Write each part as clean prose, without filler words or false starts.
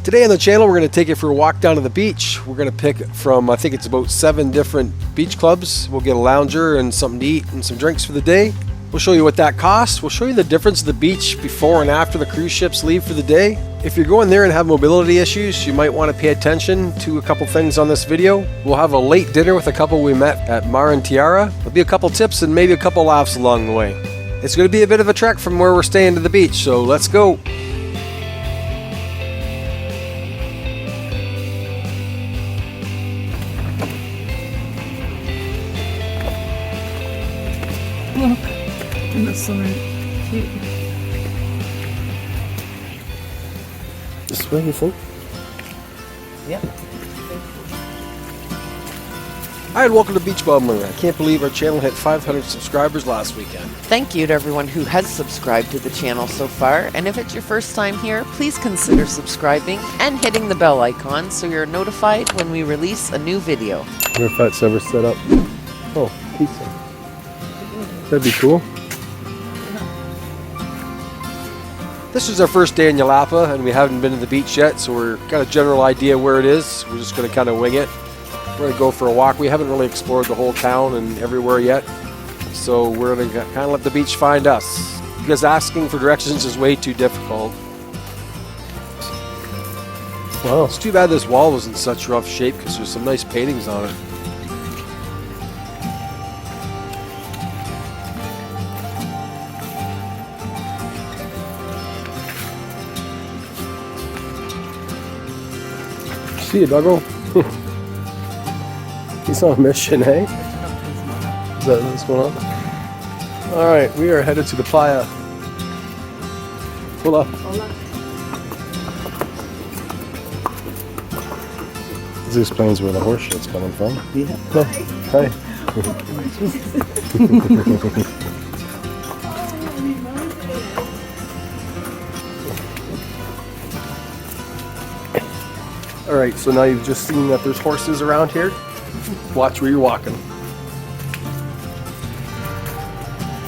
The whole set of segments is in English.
Today on the channel, we're going to take you for a walk down to the beach. We're going to pick from, I think it's about 7 different beach clubs. We'll get a lounger and something to eat and some drinks for the day. We'll show you what that costs. We'll show you the difference of the beach before and after the cruise ships leave for the day. If you're going there and have mobility issues, you might want to pay attention to a couple things on this video. We'll have a late dinner with a couple we met at Mar and TIERRA. There'll be a couple tips and maybe a couple laughs along the way. It's going to be a bit of a trek from where we're staying to the beach, so let's go. Look, in the summer. Cute. This way, you think? Yeah. Hi, and welcome to Beach Bumbling. I can't believe our channel hit 500 subscribers last weekend. Thank you to everyone who has subscribed to the channel so far, and if it's your first time here, please consider subscribing and hitting the bell icon so you're notified when we release a new video. I wonder if that's ever set up. Oh, pizza. That'd be cool. This is our first day in YELAPA, and we haven't been to the beach yet, so we're got a general idea where it is. We're just going to kind of wing it. We're going to go for a walk. We haven't really explored the whole town and everywhere yet, so we're going to kind of let the beach find us, because asking for directions is way too difficult. Wow, it's too bad this wall was in such rough shape, because there's some nice paintings on it. See you, Doggo. He's on a mission, eh? Is that what's going on? Alright, we are headed to the playa. Hola. Hola. This explains where the horse shit's coming from. Yeah. Oh, hi. Alright, so now you've just seen that there's horses around here. Watch where you're walking.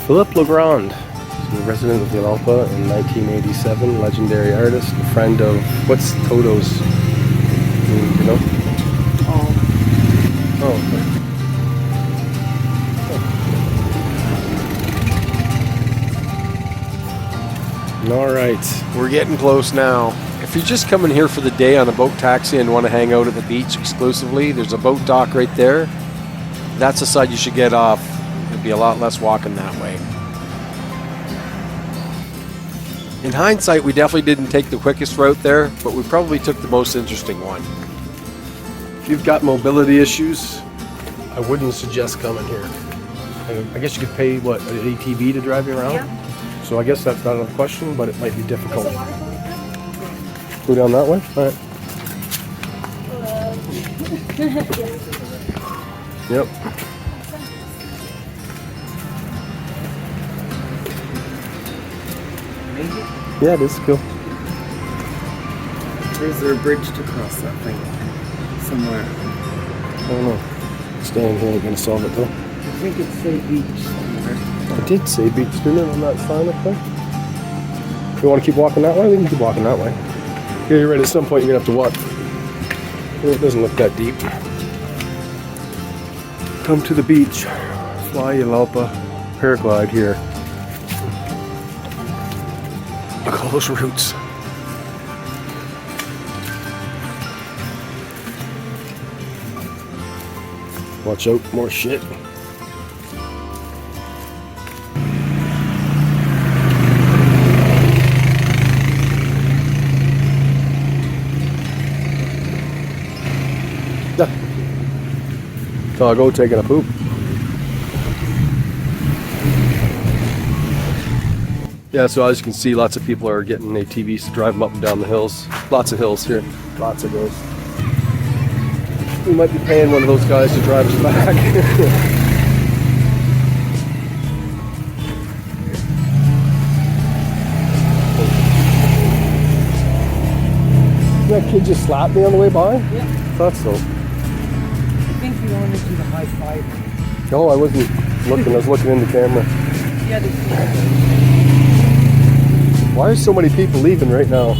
PHILLIPPO LoGRANDE, a resident of YELAPA in 1987, legendary artist, a friend of, what's Toto's, you know? Oh, okay. Alright, we're getting close now. If you're just coming here for the day on a boat taxi and want to hang out at the beach exclusively, there's a boat dock right there. That's the side you should get off. There'll be a lot less walking that way. In hindsight, we definitely didn't take the quickest route there, but we probably took the most interesting one. If you've got mobility issues, I wouldn't suggest coming here. I guess you could pay, what, an ATV to drive you around? Yeah. So I guess that's not a question, but it might be difficult. Go down that way? Alright. Yep. Yeah, it is cool. Is there a bridge to cross that thing? Somewhere. I don't know. Staying here ain't gonna solve it though. I think it said beach somewhere. It did say beach, didn't it, on that sign up there? You want to keep walking that way? We can keep walking that way. Yeah, you're right, at some point you're gonna have to walk. It doesn't look that deep. Come to the beach. Fly YELAPA. Paraglide here. Look at all those roots. Watch out, more shit. Doggo taking a poop. Yeah, so as you can see, lots of people are getting ATVs to drive them up and down the hills. Lots of hills here. Lots of those. We might be paying one of those guys to drive us back. That kid just slapped me on the way by? Yeah. Thought so. I think you wanted to do the high five. No, I wasn't looking. I was looking in the camera. Yeah, Why are so many people leaving right now?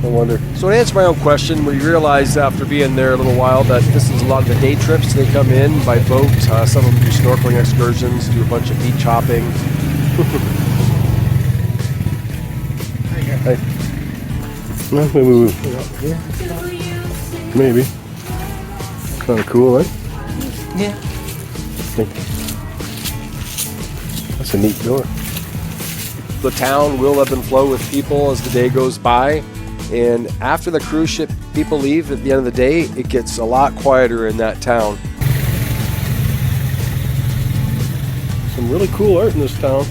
I wonder. So to answer my own question, we realized after being there a little while that this is a lot of the day trips. They come in by boat. Some of them do snorkeling excursions, do a bunch of beach hopping. Hey. Well, maybe. Kind of cool, eh? Yeah. That's a neat door. The town will ebb and flow with people as the day goes by, and after the cruise ship people leave at the end of the day, it gets a lot quieter in that town. Some really cool art in this town.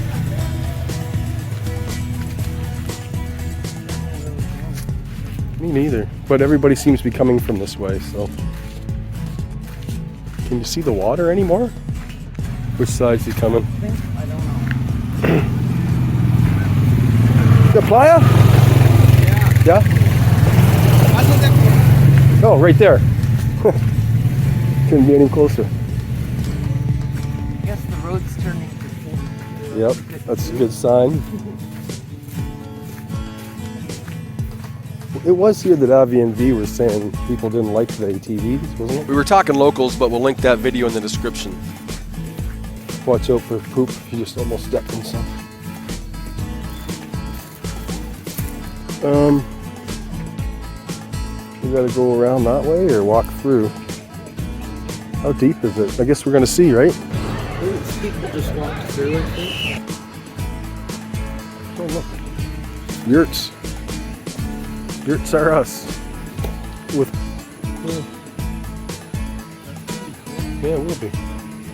Me neither, but everybody seems to be coming from this way, so. Can you see the water anymore? Which side's he coming? I don't know. The playa? Yeah. Oh, right there. Couldn't be any closer. I guess the road's turning to full. Yep, that's a good sign. It was here that AVI and V were saying people didn't like the ATVs, wasn't it? We were talking locals, but we'll link that video in the description. Watch out for poop if you just almost stepped in some. We gotta go around that way or walk through. How deep is it? I guess we're gonna see, right? People just walk through it. Oh look, yurts. Yurts are us. With yeah, it will be.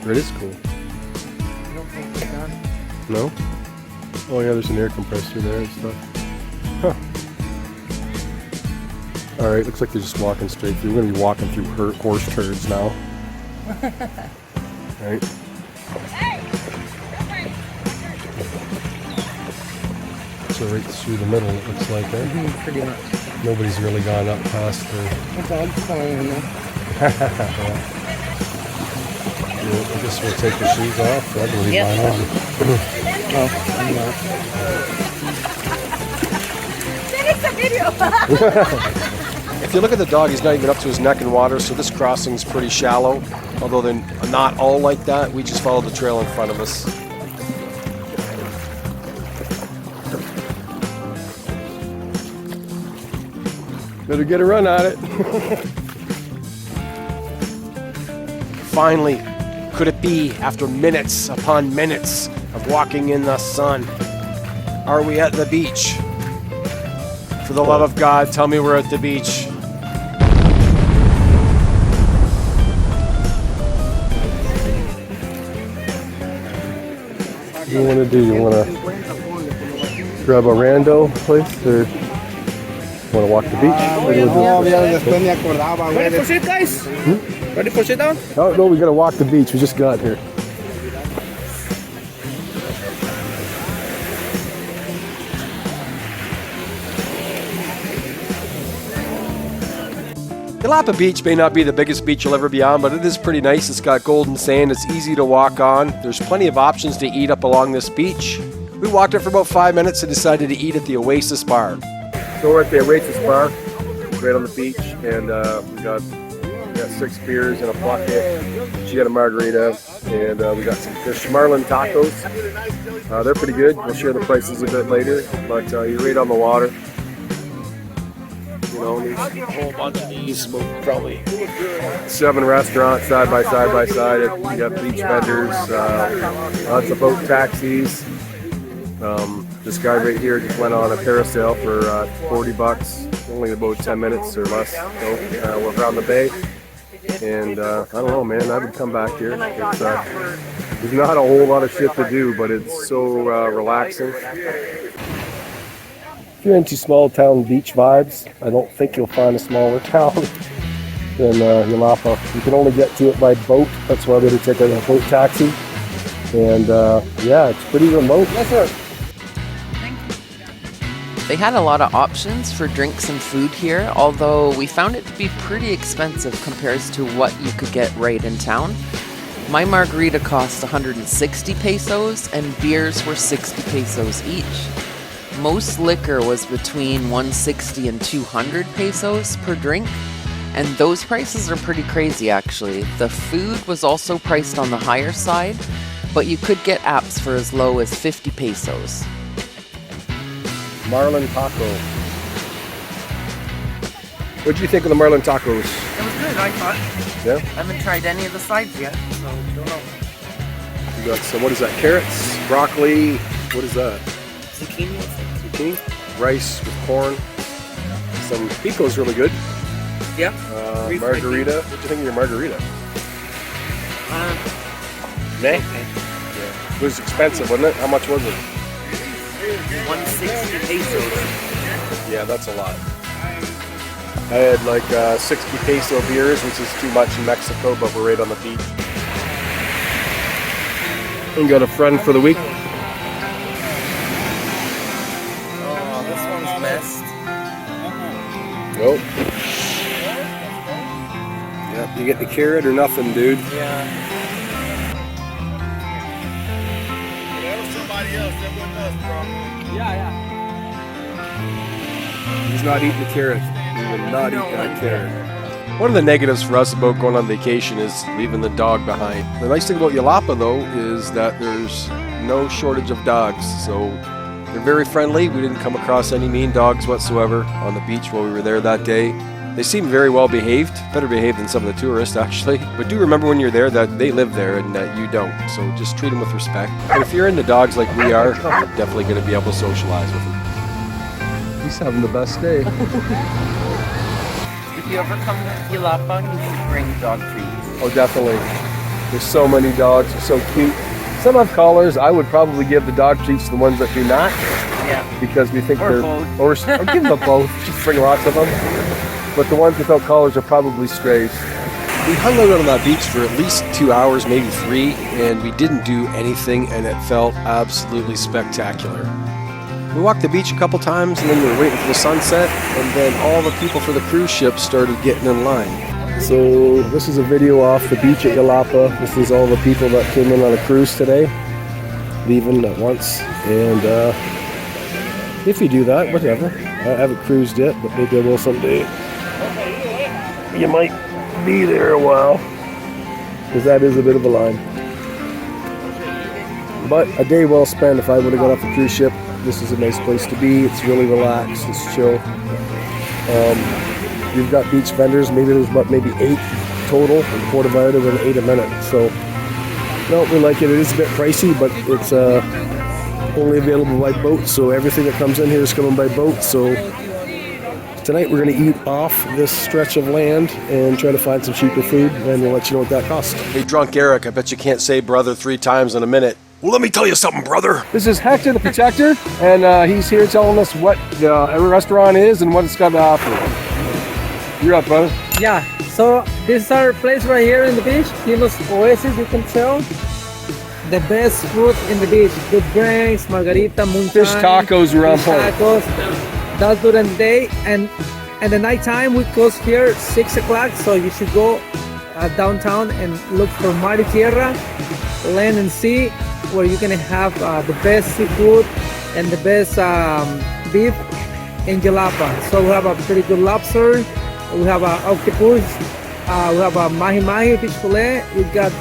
It is cool. I don't think they're done. No? Oh yeah, there's an air compressor there and stuff. Huh. Alright, looks like they're just walking straight through. We're going to be walking through horse turds now. Right. So right through the middle it looks like, right? Pretty much. Nobody's really gone up past the... That's all it's fine, you know. I guess we'll take the shoes off. I believe Yep. mine on. Oh, I'm not. If you look at the dog, he's not even up to his neck in water, so this crossing's pretty shallow. Although they're not all like that, we just follow the trail in front of us. Better get a run at it. Finally, could it be, after minutes upon minutes of walking in the sun, are we at the beach? For the love of God, tell me we're at the beach. What do you want to do? You want to grab a rando place or want to walk the beach? Ready for sit, guys? Ready for sit down? Oh, no, we got to walk the beach. We just got here. YELAPA Beach may not be the biggest beach you'll ever be on, but it is pretty nice. It's got golden sand. It's easy to walk on. There's plenty of options to eat up along this beach. We walked it for about 5 minutes and decided to eat at the OASIS bar. So we're at the OASIS bar, right on the beach, and we got 6 beers and a bucket. She got a margarita, and we got some fish marlin tacos. They're pretty good. We'll share the prices a bit later, but you're right on the water. You know, there's a whole bunch of these, probably 7 restaurants side by side. We got beach vendors, lots of boat taxis. This guy right here just went on a parasail for $40, only about 10 minutes or less. So we're around the bay, and I don't know, man, I would come back here. There's not a whole lot of shit to do, but it's so relaxing. If you're into small town beach vibes, I don't think you'll find a smaller town than YELAPA. You can only get to it by boat. That's why we had to take a boat taxi. And yeah, it's pretty remote. Yes, sir. They had a lot of options for drinks and food here, although we found it to be pretty expensive compared to what you could get right in town. My margarita cost 160 pesos and beers were 60 pesos each. Most liquor was between 160 and 200 pesos per drink, and those prices are pretty crazy actually. The food was also priced on the higher side, but you could get apps for as low as 50 pesos. Marlin taco. What did you think of the Marlin tacos? It was good, I thought. Yeah? I haven't tried any of the sides yet, so don't know. You got some, what is that, carrots, broccoli, what is that? Zucchini? Zucchini, rice with corn. Some pico's really good. Yeah. Margarita. What do you think of your margarita? Okay. Yeah. It was expensive, wasn't it? How much was it? 160 pesos. Yeah, that's a lot. I had like 60 peso beers, which is too much in Mexico, but we're right on the beach. And got a friend for the week. Oh, this one's messed. Oh. Yep, you get the carrot or nothing, dude. Yeah. That was somebody else, that wasn't us, bro. Yeah. He's not eating the carrot. He will not eat that carrot. One of the negatives for us about going on vacation is leaving the dog behind. The nice thing about YELAPA though is that there's no shortage of dogs. So they're very friendly. We didn't come across any mean dogs whatsoever on the beach while we were there that day. They seem very well behaved, better behaved than some of the tourists actually. But do remember when you're there that they live there and that you don't. So just treat them with respect. And if you're into dogs like we are, you're definitely going to be able to socialize with them. He's having the best day. If you ever come to YELAPA, you should bring dog treats. Oh, definitely. There's so many dogs. They're so cute. Some have collars. I would probably give the dog treats to the ones that do not. Yeah. Because we think Or they're... both. Or give them both. Just bring lots of them. But the ones without collars are probably strays. We hung out on that beach for at least 2 hours, maybe 3, and we didn't do anything, and it felt absolutely spectacular. We walked the beach a couple times, and then we were waiting for the sunset, and then all the people for the cruise ship started getting in line. So this is a video off the beach at YELAPA. This is all the people that came in on a cruise today, leaving at once. And if you do that, whatever. I haven't cruised yet, but maybe I will someday. You might be there a while, because that is a bit of a line. But a day well spent if I would have got off the cruise ship. This is a nice place to be. It's really relaxed. It's chill. You've got beach vendors. Maybe there's maybe 8 total. In Puerto Vallarta, we're 8 a minute. So, no, we like it. It is a bit pricey, but it's only available by boat. So everything that comes in here is coming by boat. So tonight we're going to eat off this stretch of land and try to find some cheaper food, and we'll let you know what that costs. Hey, drunk Eric, I bet you can't say brother 3 times in a minute. Well, let me tell you something, brother. This is Hector the Protector, and he's here telling us what every restaurant is and what it's got to offer. You're up, brother. Yeah, so this is our place right here in the beach. Kilos Oasis, you can tell. The best food in the beach. Good drinks, margarita, moonshine. Fish tacos are on point. Tacos. That's during the day. And at the nighttime, we close here 6 o'clock. So you should go downtown and look for TIERRA, Land and Sea, where you're gonna have the best seafood and the best beef in YELAPA. So we have a pretty good lobster, we have octopus, we have a mahi fish fillet, we got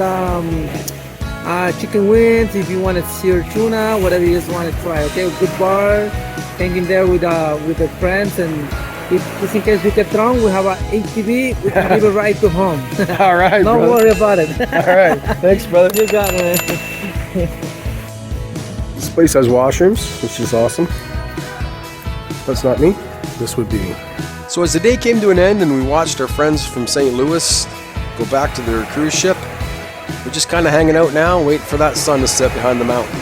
chicken wings if you want to sear tuna, whatever you just want to try. Okay, good bar, hanging there with the friends, and if just in case you get drunk, we have a ATV, we can give it right to home. All right, Don't brother. worry about it. All right, thanks, brother. You got it. This place has washrooms, which is awesome. That's not me. This would be me. So as the day came to an end and we watched our friends from St. Louis go back to their cruise ship, we're just kind of hanging out now, waiting for that sun to set behind the mountain.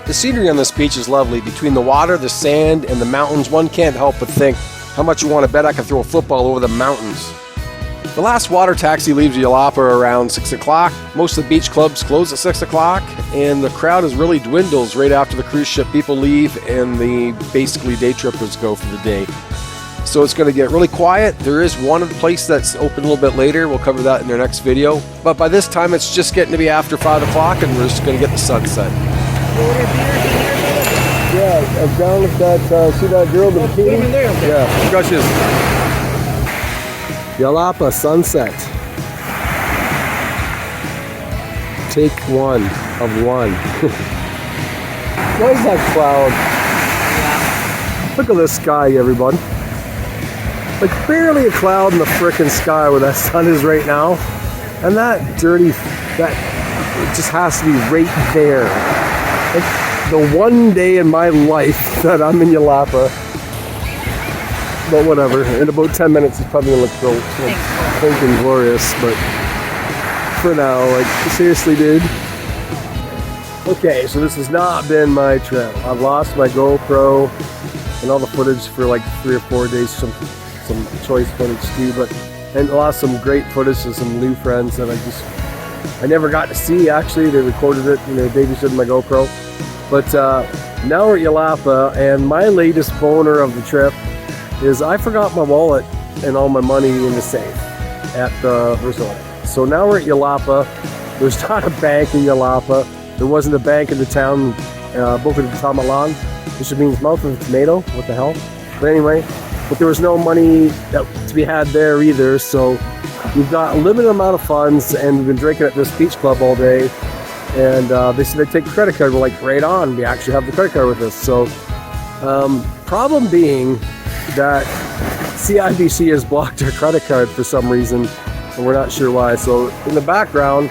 The scenery on this beach is lovely. Between the water, the sand, and the mountains, one can't help but think how much you want to bet I could throw a football over the mountains. The last water taxi leaves YELAPA around 6 o'clock. Most of the beach clubs close at 6 o'clock, and the crowd is really dwindles right after the cruise ship people leave and the basically day trippers go for the day. So it's going to get really quiet. There is one place that's open a little bit later. We'll cover that in our next video. But by this time, it's just getting to be after 5 o'clock, and we're just going to get the sunset. Yeah, down with that, see that girl in the bikini? Yeah, gushes. YELAPA sunset. Take one of one. What is that cloud? Yeah. Look at this sky, everyone. Like barely a cloud in the frickin' sky where that sun is right now. And that dirty, that it just has to be right there. Like the one day in my life that I'm in YELAPA. But whatever, in about 10 minutes it's probably gonna look so freaking glorious, but for now, like seriously, dude. Okay, so this has not been my trip. I've lost my GoPro and all the footage for like 3 or 4 days, some choice footage too, and lost some great footage to some new friends that I never got to see actually. They recorded it and they babysitted my GoPro. But now we're at YELAPA, and my latest boner of the trip is I forgot my wallet and all my money in the safe at the resort. So now we're at YELAPA. There's not a bank in YELAPA. There wasn't a bank in the town, Boca de Tamalang, which means mouth of a tomato. What the hell? But anyway, there was no money to be had there either. So we've got a limited amount of funds, and we've been drinking at this beach club all day. And they said they'd take a credit card. We're like, right on. We actually have the credit card with us. So problem being that CIBC has blocked our credit card for some reason, and we're not sure why. So in the background,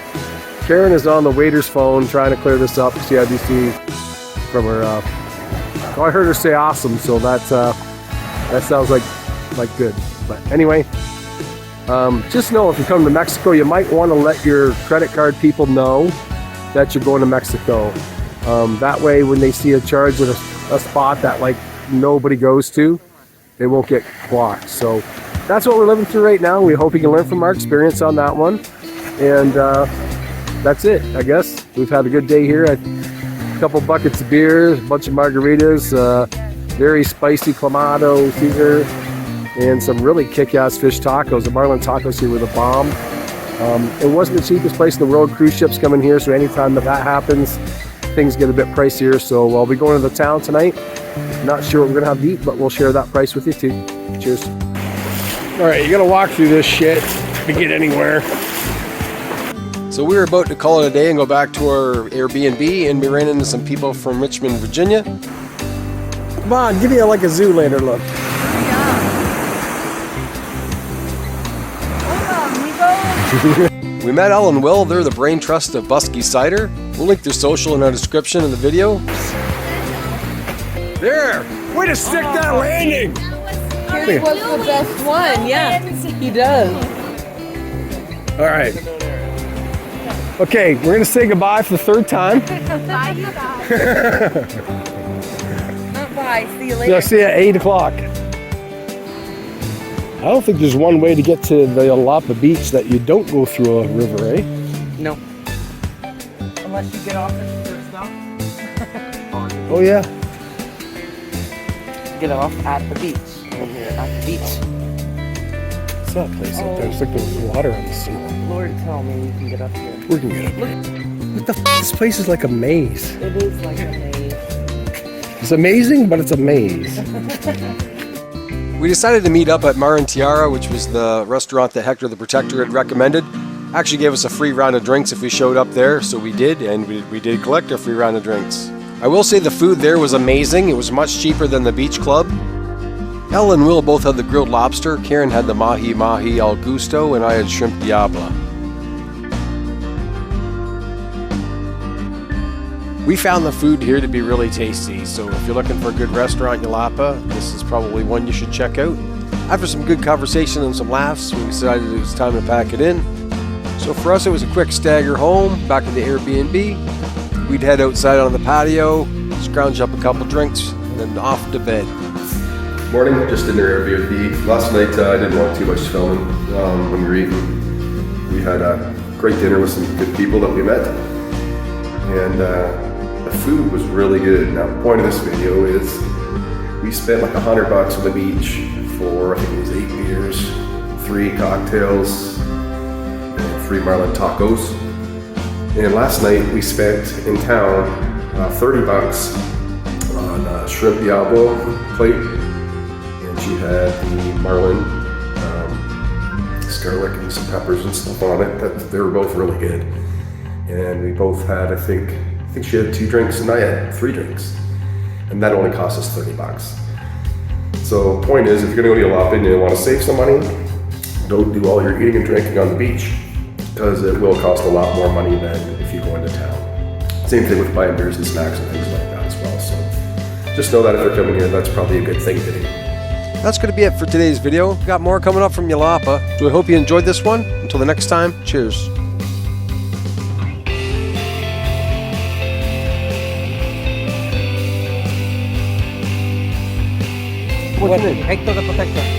Karen is on the waiter's phone trying to clear this up, CIBC, from her, I heard her say awesome, so that sounds like good. But anyway, just know if you come to Mexico, you might want to let your credit card people know that you're going to Mexico. That way, when they see a charge at a spot that like nobody goes to, they won't get blocked. So that's what we're living through right now. We hope you can learn from our experience on that one. And that's it, I guess. We've had a good day here. A couple buckets of beer, a bunch of margaritas, very spicy clamato, Caesar, and some really kick-ass fish tacos. The marlin tacos here were the bomb. It wasn't the cheapest place in the world. Cruise ships coming here, so anytime that happens, things get a bit pricier. So I'll be going to the town tonight. Not sure what we're gonna have to eat, but we'll share that price with you too. Cheers. All right, you gotta walk through this shit to get anywhere. So we were about to call it a day and go back to our Airbnb, and we ran into some people from Richmond, Virginia. Come on, give me like a Zoolander look. We met Al and Will. They're the brain trust of BUSKEY Cider. We'll link their social in our description in the video. There! Way to stick that landing! He was the best one, yeah. He does. All right. Okay, we're gonna say goodbye for the third time. Bye, you guys. Not bye. See you later. Yeah, see you at 8 o'clock. I don't think there's one way to get to the YELAPA beach that you don't go through a river, eh? No. Unless you get off at the first stop. Oh yeah. Get off at the beach. When you're at the beach. What's that place up there? It's like there's water on the sea. Lord, tell me you can get up here. We can get up there. What the f? This place is like a maze. It is like a maze. It's amazing, but it's a maze. We decided to meet up at Mar and TIERRA, which was the restaurant that Hector the Protector had recommended. Actually gave us a free round of drinks if we showed up there, so we did, and we did collect a free round of drinks. I will say the food there was amazing. It was much cheaper than the beach club. Elle and Will both had the grilled lobster. Karen had the mahi mahi al gusto, and I had shrimp diabla. We found the food here to be really tasty, so if you're looking for a good restaurant in YELAPA, this is probably one you should check out. After some good conversation and some laughs, we decided it was time to pack it in. So for us, it was a quick stagger home, back to the Airbnb. We'd head outside on the patio, scrounge up a couple drinks, and then off to bed. Morning, just in their Airbnb. Last night I didn't want too much filming when we were eating. We had a great dinner with some good people that we met, and the food was really good. Now the point of this video is we spent like $100 on the beach for, I think it was 8 beers, 3 cocktails, and 3 marlin tacos. And last night we spent in town $30 on shrimp diablo plate, and she had the marlin, garlic and some peppers and stuff on it. They were both really good. And we both had, I think she had 2 drinks and I had 3 drinks. And that only cost us $30. So point is, if you're gonna go to YELAPA and you wanna save some money, don't do all your eating and drinking on the beach, because it will cost a lot more money than if you go into town. Same thing with buying beers and snacks and things like that as well. So just know that if you're coming here, that's probably a good thing to do. That's going to be it for today's video. Got more coming up from YELAPA. So I hope you enjoyed this one. Until the next time, cheers. What's your name? Hector the Protector.